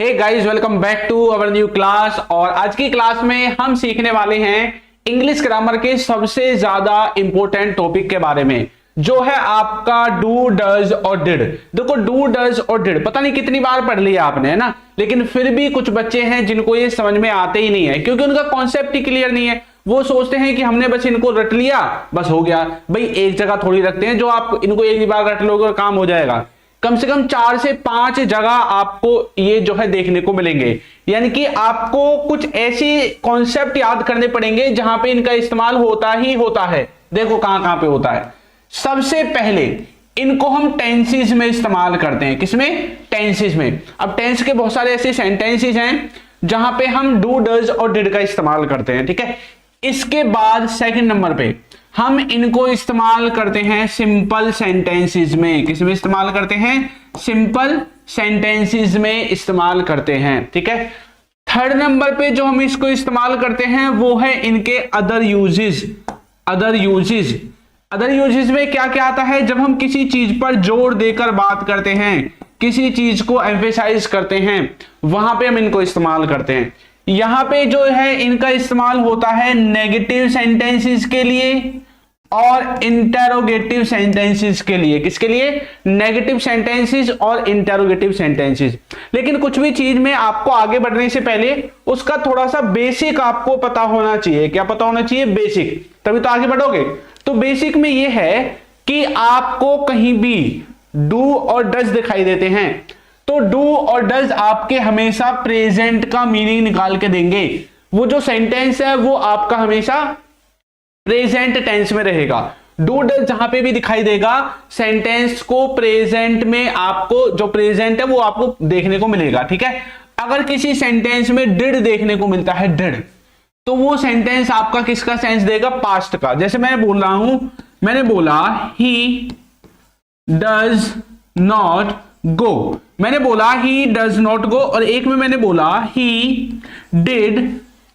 Hey guys, welcome back to our new class. और आज की क्लास में हम सीखने वाले हैं इंग्लिश ग्रामर के सबसे ज्यादा इंपॉर्टेंट टॉपिक के बारे में, जो है आपका डू, डज और डिड। देखो, डू, डज और डिड पता नहीं कितनी बार पढ़ लिया आपने, है ना, लेकिन फिर भी कुछ बच्चे हैं जिनको ये समझ में आते ही नहीं है, क्योंकि उनका कॉन्सेप्ट ही क्लियर नहीं है। वो सोचते हैं कि हमने बस इनको रट लिया, बस हो गया। भाई एक जगह थोड़ी रखते हैं जो आप इनको एक ही बार रट लोगे और काम हो जाएगा। कम से कम 4 से 5 जगह आपको ये जो है देखने को मिलेंगे, यानी कि आपको कुछ ऐसे कॉन्सेप्ट याद करने पड़ेंगे जहां पे इनका इस्तेमाल होता ही होता है। देखो कहां कहां पे होता है। सबसे पहले इनको हम टेंसेस में इस्तेमाल करते हैं। किसमें? टेंसेस में। अब टेंस के बहुत सारे ऐसे सेंटेंसेस हैं जहां पे हम डू, डज और डिड का इस्तेमाल करते हैं, ठीक है। इसके बाद सेकंड नंबर पे हम इनको इस्तेमाल करते हैं सिंपल सेंटेंसेस में। किसमें इस्तेमाल करते हैं? सिंपल सेंटेंसेस में इस्तेमाल करते हैं, ठीक है। थर्ड नंबर पे जो हम इसको इस्तेमाल करते हैं वो है इनके other uses. Other uses, other uses में क्या क्या आता है? जब हम किसी चीज पर जोर देकर बात करते हैं, किसी चीज को एम्फेसाइज करते हैं, वहां पे हम इनको इस्तेमाल करते हैं। यहां पे जो है इनका इस्तेमाल होता है नेगेटिव सेंटेंसेस के लिए और इंटेरोगेटिव सेंटेंसेस के लिए। किसके लिए? नेगेटिव सेंटेंसेस और इंटेरोगेटिव सेंटेंसेस। लेकिन कुछ भी चीज में आपको आगे बढ़ने से पहले उसका थोड़ा सा बेसिक आपको पता होना चाहिए। क्या पता होना चाहिए? बेसिक, तभी तो आगे बढ़ोगे। तो बेसिक में यह है कि आपको कहीं भी डू और डज दिखाई देते हैं तो डू और डज आपके हमेशा प्रेजेंट का मीनिंग निकाल के देंगे। वो जो सेंटेंस है वो आपका हमेशा प्रेजेंट टेंस में रहेगा। डू डज जहां पे भी दिखाई देगा सेंटेंस को प्रेजेंट में, आपको जो प्रेजेंट है वो आपको देखने को मिलेगा, ठीक है। अगर किसी सेंटेंस में डिड देखने को मिलता है, डिड, तो वो सेंटेंस आपका किसका सेंस देगा? पास्ट का। जैसे मैं बोल रहा हूं, मैंने बोला ही डज नॉट गो, मैंने बोला ही डज नॉट गो, और एक में मैंने बोला ही डिड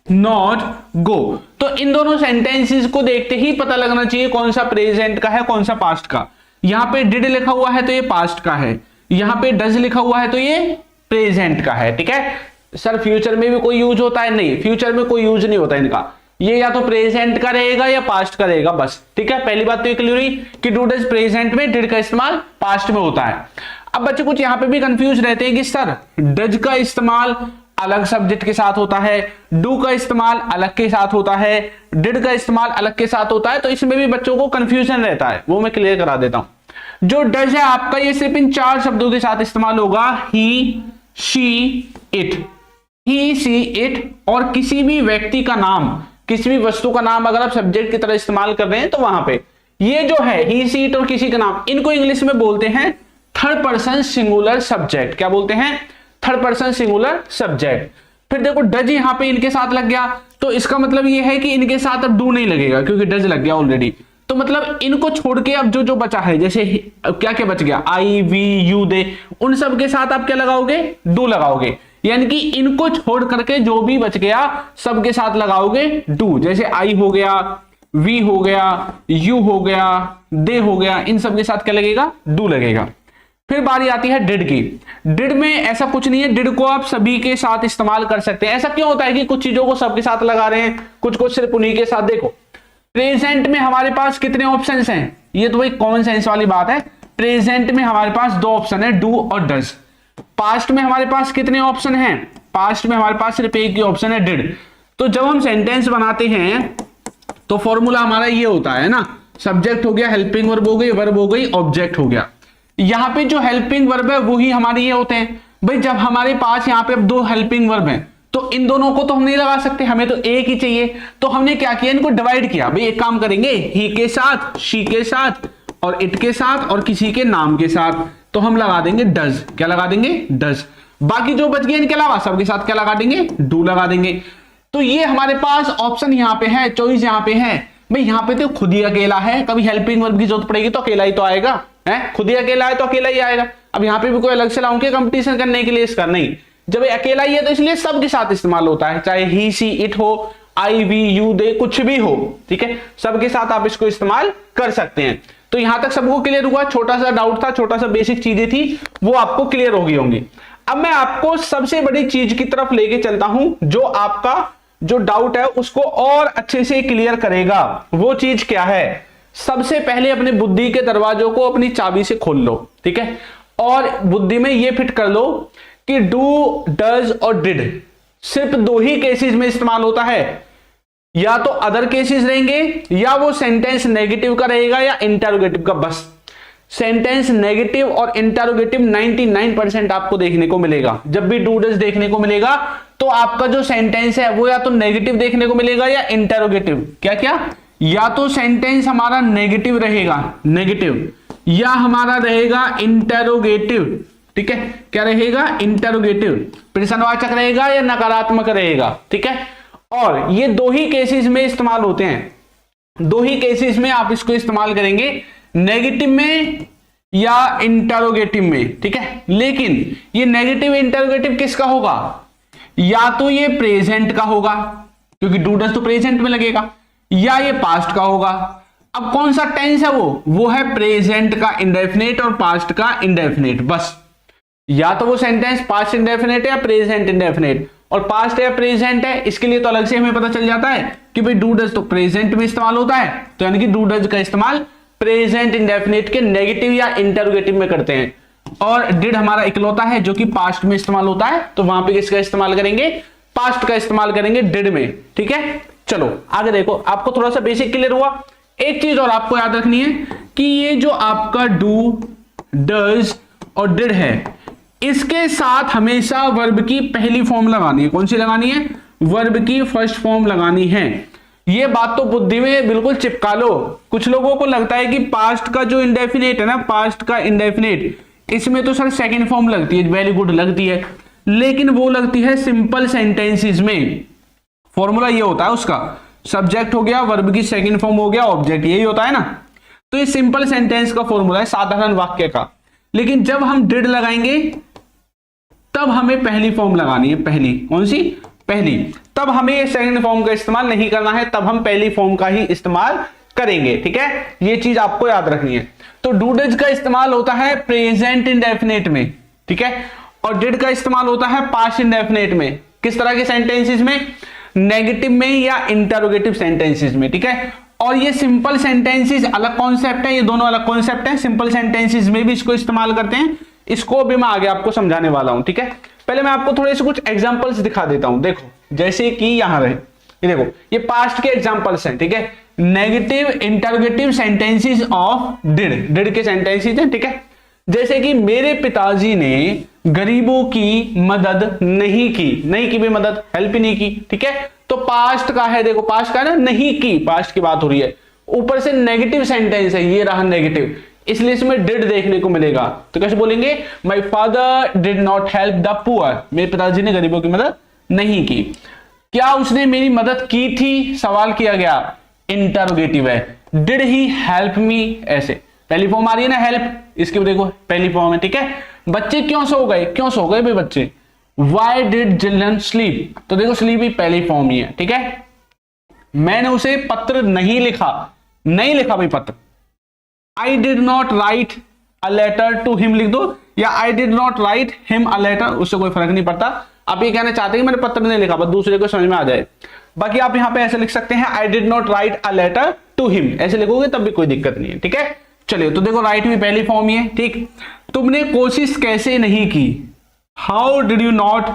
नॉट गो। तो इन दोनों सेंटेंसेस को देखते ही पता लगना चाहिए कौन सा प्रेजेंट का है, कौन सा पास्ट का। यहां पे डिड लिखा हुआ है तो ये पास्ट का है, यहां पे डज लिखा हुआ है तो ये प्रेजेंट का है, ठीक है। सर फ्यूचर में भी कोई यूज होता है? नहीं, फ्यूचर में कोई यूज नहीं होता इनका। ये या तो प्रेजेंट का रहेगा या पास्ट का रहेगा, बस, ठीक है। पहली बात तो ये क्लियर हुई कि डू डज प्रेजेंट में, डिड का इस्तेमाल पास्ट में होता है। अब बच्चे कुछ यहां पे भी कंफ्यूज रहते हैं कि सर डज का इस्तेमाल अलग सब्जेक्ट के साथ होता है, डू का इस्तेमाल अलग के साथ होता है, डिड का इस्तेमाल अलग के साथ होता है, तो इसमें भी बच्चों को कंफ्यूजन रहता है। वो मैं क्लियर करा देता हूं। जो डज है आपका, ये सिर्फ इन 4 शब्दों के साथ इस्तेमाल होगा। He, she, it. He, she, it, और किसी भी व्यक्ति का नाम, किसी भी वस्तु का नाम अगर आप सब्जेक्ट की तरह इस्तेमाल कर रहे हैं तो वहां पे ये जो है ही, शी, इट और किसी का नाम, इनको इंग्लिश में बोलते हैं थर्ड पर्सन सिंगुलर सब्जेक्ट। क्या बोलते हैं? Third person singular subject. फिर देखो डज यहां पे इनके साथ लग गया, तो इसका मतलब ये है कि इनके साथ अब डू नहीं लगेगा, क्योंकि डज लग गया ऑलरेडी। तो मतलब इनको छोड़ के अब जो जो बचा है, जैसे क्या क्या बच गया, आई, वी, यू, दे, उन सब के साथ आप क्या लगाओगे? डू लगाओगे। यानी कि इनको छोड़ करके जो भी बच गया सबके साथ लगाओगे डू। जैसे आई हो गया, वी हो गया, यू हो गया, दे हो गया, इन सब के साथ क्या लगेगा? डू लगेगा। फिर बारी आती है डिड की। डिड में ऐसा कुछ नहीं है, डिड को आप सभी के साथ इस्तेमाल कर सकते हैं। ऐसा क्यों होता है कि कुछ चीजों को सबके साथ लगा रहे हैं, कुछ को सिर्फ उन्हीं के साथ? देखो प्रेजेंट में हमारे पास कितने ऑप्शंस हैं, ये तो वही कॉमन सेंस वाली बात है। प्रेजेंट में हमारे पास 2 ऑप्शन है, डू और डज। पास्ट में हमारे पास कितने ऑप्शन हैं? पास्ट में हमारे पास सिर्फ एक ही ऑप्शन है, डिड। तो जब हम सेंटेंस बनाते हैं तो फॉर्मूला हमारा ये होता है ना, सब्जेक्ट हो गया, हेल्पिंग वर्ब हो गई, वर्ब हो गई, ऑब्जेक्ट हो गया। यहां पे जो हेल्पिंग वर्ब है वही हमारे ये होते हैं। भाई जब हमारे पास यहां पे अब 2 हेल्पिंग वर्ब हैं तो इन दोनों को तो हम नहीं लगा सकते, हमें तो एक ही चाहिए। तो हमने क्या किया, इनको डिवाइड किया। भाई एक काम करेंगे, ही के साथ, शी के साथ, और इट के साथ, और किसी के नाम के साथ, तो हम लगा देंगे डज। क्या लगा देंगे? डज। बाकी जो बच गए इनके अलावा सबके साथ क्या लगा देंगे? डू लगा देंगे। तो ये हमारे पास ऑप्शन यहां पे है, चॉइस यहां पे है। भाई यहां पे तो खुद ही अकेला है, कभी हेल्पिंग वर्ब की जरूरत पड़ेगी तो अकेला ही तो आएगा, है, खुद ही अकेला है तो अकेला ही आएगा। अब यहां पे भी कोई अलग से लाऊं के कंपटीशन करने के लिए इसका? नहीं, जब अकेला ही है तो इसलिए सबके साथ इस्तेमाल होता है, चाहे ही, शी, इट हो, आई, वी, यू, दे, कुछ भी हो, ठीक है, सबके साथ आप इसको इस्तेमाल कर सकते हैं। तो यहां तक सबको क्लियर हुआ? छोटा सा डाउट था, छोटा सा बेसिक चीजें थी, वो आपको क्लियर होगी होंगी। अब मैं आपको सबसे बड़ी चीज की तरफ लेके चलता हूं, जो आपका जो डाउट है उसको और अच्छे से क्लियर करेगा। वो चीज क्या है? सबसे पहले अपने बुद्धि के दरवाजों को अपनी चाबी से खोल लो, ठीक है, और बुद्धि में ये फिट कर लो कि डू, डज और डिड सिर्फ दो ही केसेस में इस्तेमाल होता है। या तो अदर केसेस रहेंगे, या वो सेंटेंस नेगेटिव का रहेगा या इंटरोगेटिव का। बस सेंटेंस नेगेटिव और इंटरोगेटिव 99% आपको देखने को मिलेगा। जब भी डू डज देखने को मिलेगा तो आपका जो सेंटेंस है वो या तो नेगेटिव देखने को मिलेगा या इंटरोगेटिव। क्या क्या? या तो सेंटेंस हमारा नेगेटिव रहेगा, नेगेटिव, या हमारा रहेगा इंटरोगेटिव। ठीक है, क्या रहेगा? इंटरोगेटिव। प्रश्नवाचक रहेगा या नकारात्मक रहेगा। ठीक है, और ये दो ही केसेस में इस्तेमाल होते हैं, दो ही केसेस में आप इसको इस्तेमाल करेंगे, नेगेटिव में या इंटरोगेटिव में। ठीक है, लेकिन ये नेगेटिव इंटरोगेटिव किसका होगा? या तो ये प्रेजेंट का होगा, क्योंकि डू डज तो प्रेजेंट में लगेगा, या ये पास्ट का होगा। अब कौन सा टेंस है वो है प्रेजेंट का इंडेफिनिट और पास्ट का इंडेफिनिट। बस या तो वो सेंटेंस पास्ट इंडेफिनिट है या प्रेजेंट इंडेफिनिट, और पास्ट है या प्रेजेंट है, इसके लिए तो अलग से हमें पता चल जाता है कि भाई डू डज तो प्रेजेंट में इस्तेमाल होता है, तो यानी कि डू डज का इस्तेमाल प्रेजेंट इंडेफिनिट के नेगेटिव या इंटरोगेटिव में करते हैं। और डिड हमारा इकलौता है जो कि पास्ट में इस्तेमाल होता है, तो वहां पे किसका इस्तेमाल करेंगे? पास्ट का इस्तेमाल करेंगे डिड में। ठीक है, चलो आगे देखो, आपको थोड़ा सा बेसिक क्लियर हुआ। एक चीज और आपको याद रखनी है कि ये जो आपका डू, डज और डिड है, इसके साथ हमेशा वर्ब की पहली फॉर्म लगानी है। कौन सी लगानी है? वर्ब की फर्स्ट फॉर्म लगानी है। ये बात तो बुद्धि में बिल्कुल चिपका लो। कुछ लोगों को लगता है कि पास्ट का जो इंडेफिनेट है ना, पास्ट का इंडेफिनेट, इसमें तो सर सेकंड फॉर्म लगती है, वेरी गुड लगती है, लेकिन वो लगती है सिंपल सेंटेंसेस में। फॉर्मूला ये होता है उसका, सब्जेक्ट हो गया, वर्ब की सेकंड फॉर्म हो गया, ऑब्जेक्ट, यही होता है ना। तो ये सिंपल सेंटेंस का फॉर्मूला है, साधारण वाक्य का। लेकिन जब हम डिड लगाएंगे तब हमें पहली फॉर्म लगानी है, पहली। कौन सी? पहली। तब हमें सेकंड फॉर्म का इस्तेमाल नहीं करना है, तब हम पहली फॉर्म का ही इस्तेमाल करेंगे। ठीक है, ये चीज आपको याद रखनी है। तो डू डज का इस्तेमाल होता है प्रेजेंट इंडेफिनिट में, ठीक है, और डिड का इस्तेमाल होता है पास्ट इंडेफिनिट में। किस तरह के सेंटेंसेस में? नेगेटिव में या इंटरोगेटिव सेंटेंसेस में। ठीक है, और ये सिंपल सेंटेंसेस अलग कॉन्सेप्ट है, ये दोनों अलग कॉन्सेप्ट है। सिंपल सेंटेंसेस में भी इसको इस्तेमाल करते हैं, इसको भी मैं आगे आपको समझाने वाला हूं। ठीक है, पहले मैं आपको थोड़े से कुछ एग्जांपल्स दिखा देता हूं। देखो, जैसे कि यहां रहे, ये देखो, ये पास्ट के एग्जांपल्स हैं। ठीक है, negative interrogative sentences of did, did के सेंटेंसेस हैं। ठीक है, जैसे कि मेरे पिताजी ने गरीबों की मदद नहीं की, नहीं की भी मदद, हेल्प ही नहीं की। ठीक है, तो पास्ट का है, देखो पास्ट का है ना, नहीं की, पास्ट की बात हो रही है, ऊपर से नेगेटिव सेंटेंस है, ये रहा नेगेटिव, इसलिए इसमें डिड देखने को मिलेगा। तो कैसे बोलेंगे? My father did not help the poor, मेरे पिताजी ने गरीबों की मदद नहीं की। क्या उसने मेरी मदद की थी? सवाल किया गया, इंटरोगेटिव है। डिड ही हेल्प मी, ऐसे पहली फॉर्म आ रही है ना, हेल्प, इसकी देखो पहली फॉर्म है। ठीक है, बच्चे क्यों सो गए? क्यों सो गए भाई बच्चे? वाई डिड चिल्ड्रन स्लीप, तो देखो स्लीप ही पहली फॉर्म ही है। ठीक है, मैंने उसे पत्र नहीं लिखा, नहीं लिखा भाई पत्र। I did not write a letter to him लिख दो, या I did not write him a letter, उससे कोई फर्क नहीं पड़ता। आप ये कहना चाहते हैं कि मैंने पत्र नहीं लिखा, बस दूसरे को समझ में आ जाए। बाकी आप यहां पे ऐसे लिख सकते हैं, I did not write a letter to him, ऐसे लिखोगे तब भी कोई दिक्कत नहीं है। ठीक है, चलिए, तो देखो राइट में पहली फॉर्म ही है। ठीक, तुमने कोशिश कैसे नहीं की? How did you not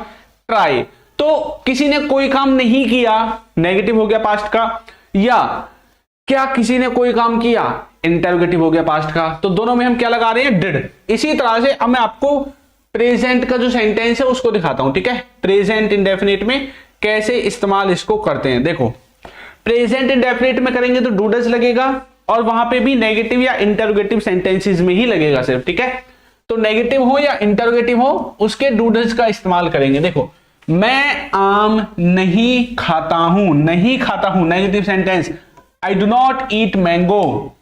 try, तो किसी ने कोई काम नहीं किया, नेगेटिव हो गया पास्ट का, या क्या किसी ने कोई काम किया, इंटरोगेटिव हो गया पास्ट का। तो दोनों में हम क्या लगा रहे हैं? डिड। इसी तरह से अब मैं आपको प्रेजेंट का जो सेंटेंस है उसको दिखाता हूं। ठीक है, प्रेजेंट इंडेफिनिट में कैसे इस्तेमाल इसको करते हैं। देखो, प्रेजेंट इंडेफिनिट में करेंगे तो डू डज लगेगा, और वहां पे भी नेगेटिव या इंटरोगेटिव सेंटेंसेस में ही लगेगा सिर्फ। ठीक है, तो नेगेटिव हो या इंटरोगेटिव हो, उसके डू डज का इस्तेमाल करेंगे। देखो, मैं आम नहीं खाता हूं, नहीं खाता हूं, negative sentence. I do not eat mango,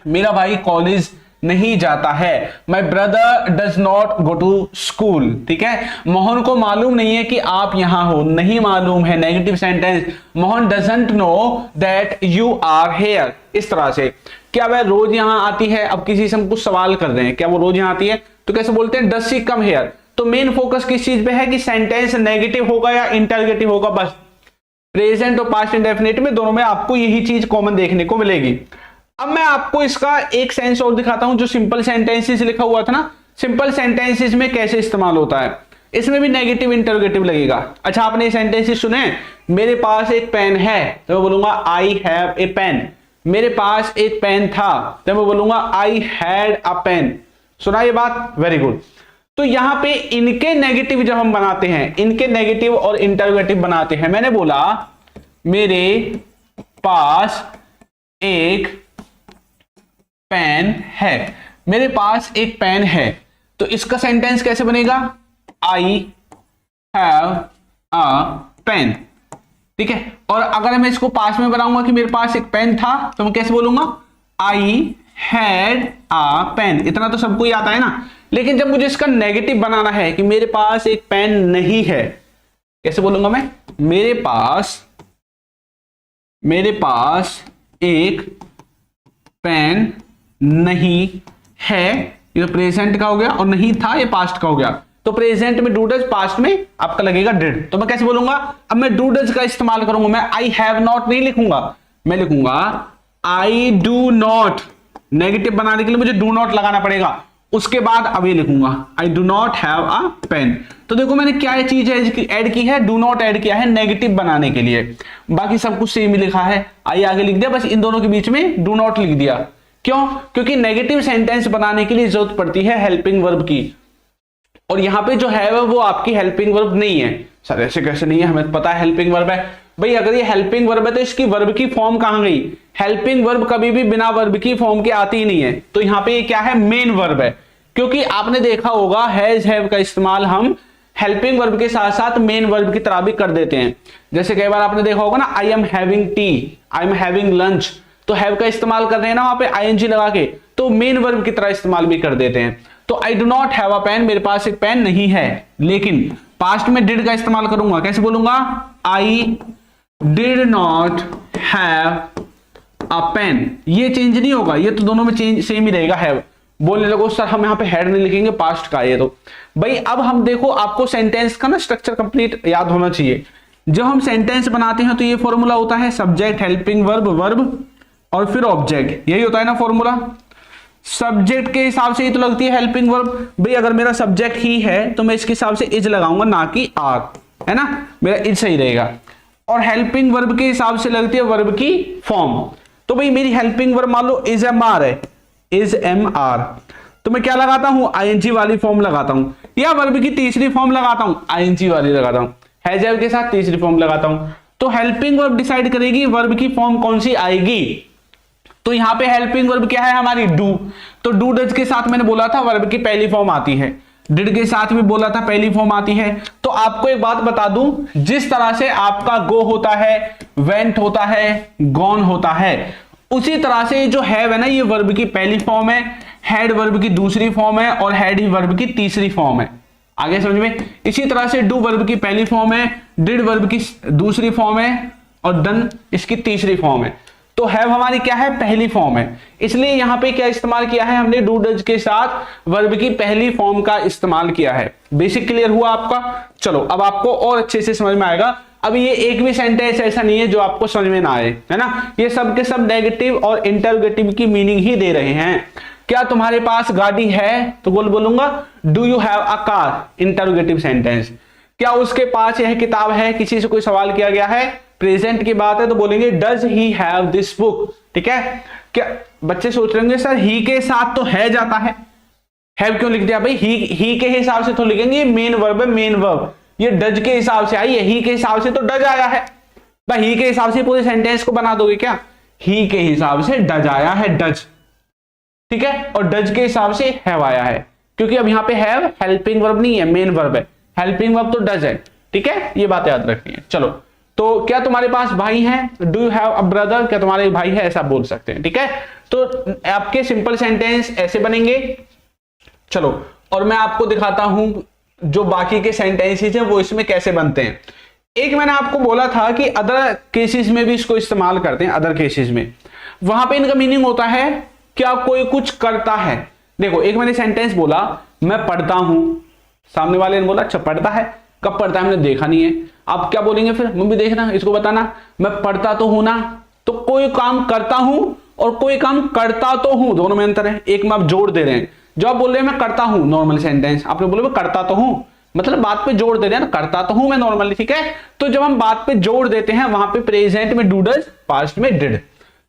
मेरा भाई कॉलेज नहीं जाता है। My brother does not go to school. ठीक है, मोहन को मालूम नहीं है कि आप यहां हो, नहीं मालूम है, negative sentence. Mohan doesn't know that you are here. इस तरह से, क्या वह रोज यहां आती है? अब किसी से हम कुछ सवाल कर रहे हैं, क्या वो रोज यहां आती है? तो कैसे बोलते हैं? डज शी कम हेयर, तो मेन फोकस किस चीज पे है कि सेंटेंस नेगेटिव होगा या इंटरोगेटिव होगा, बस। प्रेजेंट और पास्ट इंडेफिनिट में दोनों में आपको यही चीज कॉमन देखने को मिलेगी। अब मैं आपको इसका एक सेंस और दिखाता हूं, जो सिंपल सेंटेंसेस लिखा हुआ था ना, सिंपल सेंटेंसेस में कैसे इस्तेमाल होता है। इसमें भी नेगेटिव इंटरोगेटिव लगेगा। अच्छा, आपने ये सेंटेंसेस सुने, मेरे पास एक पेन है तो मैं बोलूंगा आई हैव ए पेन। मेरे पास एक पेन था तो मैं बोलूंगा आई हैड अ पेन। सुना ये बात? Very good. तो यहां पे इनके नेगेटिव जब हम बनाते हैं, इनके नेगेटिव और इंटरोगेटिव बनाते हैं, मैंने बोला मेरे पास एक पेन है, मेरे पास एक पेन है, तो इसका सेंटेंस कैसे बनेगा? I have a pen. ठीक है। और अगर मैं इसको पास में बनाऊंगा कि मेरे पास एक पेन था, तो मैं कैसे बोलूंगा? I had a pen. इतना तो सबको ही आता है ना। लेकिन जब मुझे इसका नेगेटिव बनाना है कि मेरे पास एक पेन नहीं है, कैसे बोलूंगा मैं? मेरे पास एक पेन नहीं है। ये तो प्रेजेंट का हो गया, और नहीं था ये पास्ट का हो गया। तो प्रेजेंट में डू डज, पास्ट में आपका लगेगा डिड। तो मैं कैसे बोलूंगा? अब मैं डू डज का इस्तेमाल करूंगा। मैं आई हैव नॉट नहीं लिखूंगा, मैं लिखूंगा आई डू नॉट। नेगेटिव बनाने के लिए मुझे डू नॉट लगाना पड़ेगा। उसके बाद अब ये लिखूंगा I do not have a pen. तो देखो मैंने क्या चीज ऐड की है? डू नॉट ऐड किया है नेगेटिव बनाने के लिए। बाकी सब कुछ सेम ही लिखा है, आई आगे लिख दिया, बस इन दोनों के बीच में डू नॉट लिख दिया। क्यों? क्योंकि नेगेटिव सेंटेंस बनाने के लिए जरूरत पड़ती है हेल्पिंग वर्ब की, और यहां पे जो है वो आपकी हेल्पिंग वर्ब नहीं है। सर ऐसे कैसे नहीं है? हमें पता है हेल्पिंग वर्ब है। भाई अगर ये हेल्पिंग वर्ब है तो इसकी वर्ब की फॉर्म कहां गई? हेल्पिंग वर्ब कभी भी बिना वर्ब की फॉर्म के आती ही नहीं है। तो यहां पे ये क्या है? मेन वर्ब है। क्योंकि आपने देखा होगा हैज हैव का इस्तेमाल हम हेल्पिंग वर्ब के साथ साथ मेन वर्ब की तरह भी कर देते हैं। जैसे कई बार आपने देखा होगा ना, I am having T, I am having lunch, तो हैव का इस्तेमाल कर रहे हैं ना वहां पे आईएनजी लगा के, तो मेन वर्ब की तरह इस्तेमाल भी कर देते हैं। तो I do not have a pen, मेरे पास एक पेन नहीं है। लेकिन पास्ट में डिड का इस्तेमाल करूंगा, कैसे बोलूंगा? I did not have a pen. ये चेंज नहीं होगा, ये तो दोनों में चेंज सेम ही रहेगा। हैव बोलने लगो सर हम यहां पे हैड नहीं लिखेंगे, पास्ट का ये तो। भाई अब हम देखो, आपको सेंटेंस का ना स्ट्रक्चर कंप्लीट याद होना चाहिए। जब हम सेंटेंस बनाते हैं तो ये फॉर्मूला होता है सब्जेक्ट, हेल्पिंग वर्ब, वर्ब और फिर ऑब्जेक्ट। यही होता है ना फॉर्मूला। सब्जेक्ट के हिसाब से ही तो लगती है हेल्पिंग वर्ब। भाई अगर मेरा सब्जेक्ट ही है तो मैं इसके हिसाब से इज लगाऊंगा, ना कि आर, है ना, मेरा इज सही रहेगा। और हेल्पिंग वर्ब के हिसाब से लगती है वर्ब की फॉर्म। तो भाई मेरी हेल्पिंग वर्ब मान लो इज एम आर है, इज एम आर, तो मैं क्या लगाता हूं? आईएनजी वाली फॉर्म लगाता हूं, या वर्ब की तीसरी फॉर्म लगाता हूं, आईएनजी वाली लगाता हूं, हैज हैव के साथ तीसरी फॉर्म लगाता हूं। तो हेल्पिंग वर्ब डिसाइड करेगी वर्ब की फॉर्म कौन सी आएगी। तो यहां पे हेल्पिंग वर्ब क्या है हमारी? डू। तो डू डज के साथ मैंने बोला था वर्ब की पहली फॉर्म आती है, डिड के साथ भी बोला था पहली फॉर्म आती है। तो आपको एक बात बता दूं, जिस तरह से आपका गो होता है, वेंट होता है, गॉन होता है, उसी तरह से जो हैव है ना, ये वर्ब की पहली फॉर्म है, हैड वर्ब की दूसरी फॉर्म है, और हैड ही वर्ब की तीसरी फॉर्म है। आगे समझ में? इसी तरह से डू वर्ब की पहली फॉर्म है, डिड वर्ब की दूसरी फॉर्म है, और डन इसकी तीसरी फॉर्म है। तो हैव हमारी क्या है? पहली फॉर्म है। इसलिए यहां पे क्या इस्तेमाल किया है हमने? डू डज के साथ वर्ब की पहली फॉर्म का इस्तेमाल किया है। बेसिक क्लियर हुआ आपका? चलो अब आपको और अच्छे से समझ में आएगा। अब ये एक भी सेंटेंस ऐसा नहीं है जो आपको समझ में ना आए, है ना। ये सब के सब नेगेटिव और इंटरोगेटिव की मीनिंग ही दे रहे हैं। क्या तुम्हारे पास गाड़ी है? तो बोलूंगा do you have a car, interrogative sentence. क्या उसके पास यह किताब है? किसी से कोई सवाल किया गया है, प्रेजेंट की बात है, तो बोलेंगे does he have this book. ठीक है। क्या बच्चे सोच रहे होंगे सर ही के साथ तो है जाता है, हैव क्यों लिख दिया? भाई ही के हिसाब से तो लिखेंगे, ये मेन वर्ब है, मेन वर्ब। ये डज के हिसाब से आई है, ही के हिसाब से तो डज आया है। भाई ही के हिसाब से पूरे सेंटेंस को बना दोगे क्या? ही के हिसाब से डज आया है, डज। ठीक है। और डज के हिसाब से हैव आया है, क्योंकि अब यहां पे हैव हेल्पिंग वर्ब नहीं है, मेन वर्ब है। हेल्पिंग वर्ब तो डज है। ठीक है, ये बात याद रखनी है। चलो, तो क्या तुम्हारे पास भाई हैं? Do you have a brother, क्या तुम्हारे भाई है? ऐसा बोल सकते हैं। ठीक है। तो आपके सिंपल सेंटेंस ऐसे बनेंगे। चलो, और मैं आपको दिखाता हूं जो बाकी के सेंटेंसेस हैं वो इसमें कैसे बनते हैं। एक मैंने आपको बोला था कि अदर केसेस में भी इसको इस्तेमाल करते हैं। अदर केसेस में वहां पे इनका मीनिंग होता है क्या कोई कुछ करता है। देखो, एक मैंने सेंटेंस बोला मैं पढ़ता हूं, सामने वाले ने बोला अच्छा पढ़ता है, कब पढ़ता है हमने देखा नहीं है। आप क्या बोलेंगे फिर, मम्मी देखना इसको बताना, मैं पढ़ता तो हूं ना, तो कोई काम करता हूं और कोई काम करता तो हूं, दोनों में अंतर है। एक में आप जोड़ दे रहे हैं, जो आप बोल रहे हैं मैं करता हूं नॉर्मल सेंटेंस, आपने बोले मैं करता तो हूं, मतलब बात पे जोड़ दे रहे हैं ना, करता तो हूं मैं नॉर्मली, ठीक है। तो जब हम बात पे जोड़ देते हैं वहां पे प्रेजेंट में डू डज, पास्ट में डिड।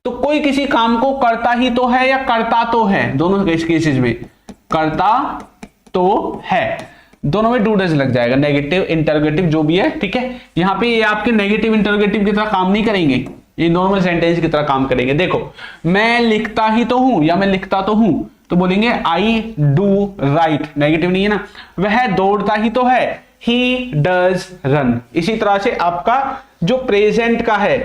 तो कोई किसी काम को करता ही तो है या करता तो है, दोनों केसेस में करता तो है, दोनों में डू डज लग जाएगा, नेगेटिव इंटरोगेटिव जो भी है, ठीक है। यहां पे ये आपके नेगेटिव इंटरोगेटिव की तरह काम नहीं करेंगे, ये नॉर्मल सेंटेंस की तरह काम करेंगे। देखो मैं लिखता ही तो हूं या मैं लिखता तो हूं, तो बोलेंगे आई डू राइट, नेगेटिव नहीं है ना। वह दौड़ता ही तो है, ही डज रन। इसी तरह से आपका जो प्रेजेंट का है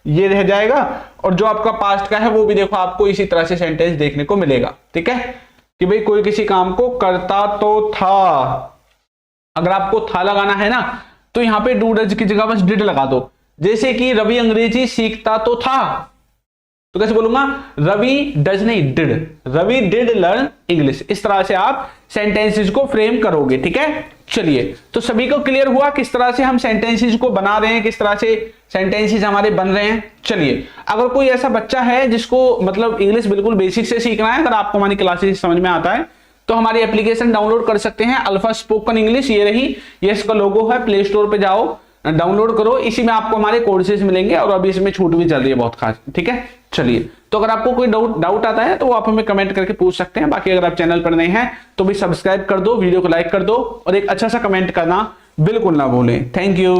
ये रह जाएगा, और जो आपका पास्ट का है वो भी देखो आपको इसी तरह से सेंटेंस देखने को मिलेगा, ठीक है, कि भाई कोई किसी काम को करता तो था। अगर आपको था लगाना है ना, तो यहां पे डू डज की जगह बस डिड लगा दो। जैसे कि रवि अंग्रेजी सीखता तो था, तो कैसे बोलूंगा, रवि डज नहीं did, Ravi did learn English. इस तरह से आप सेंटेंसेस को फ्रेम करोगे, ठीक है। चलिए, तो सभी को क्लियर हुआ किस तरह से हम सेंटेंसेस को बना रहे हैं, किस तरह से सेंटेंसेस हमारे बन रहे हैं। चलिए, अगर कोई ऐसा बच्चा है जिसको मतलब इंग्लिश बिल्कुल बेसिक से सीखना है, अगर आपको हमारी क्लासेस समझ में आता है तो हमारी एप्लीकेशन डाउनलोड कर सकते हैं, अल्फा स्पोकन इंग्लिश, ये रही, ये इसका लोगो है, प्ले स्टोर पे जाओ डाउनलोड करो, इसी में आपको हमारे कोर्सेज मिलेंगे और अभी इसमें छूट भी चल रही है बहुत खास, ठीक है। चलिए, तो अगर आपको कोई डाउट आता है तो वो आप हमें कमेंट करके पूछ सकते हैं। बाकी अगर आप चैनल पर नए हैं तो भी सब्सक्राइब कर दो, वीडियो को लाइक कर दो और एक अच्छा सा कमेंट करना बिल्कुल ना भूलें। Thank you.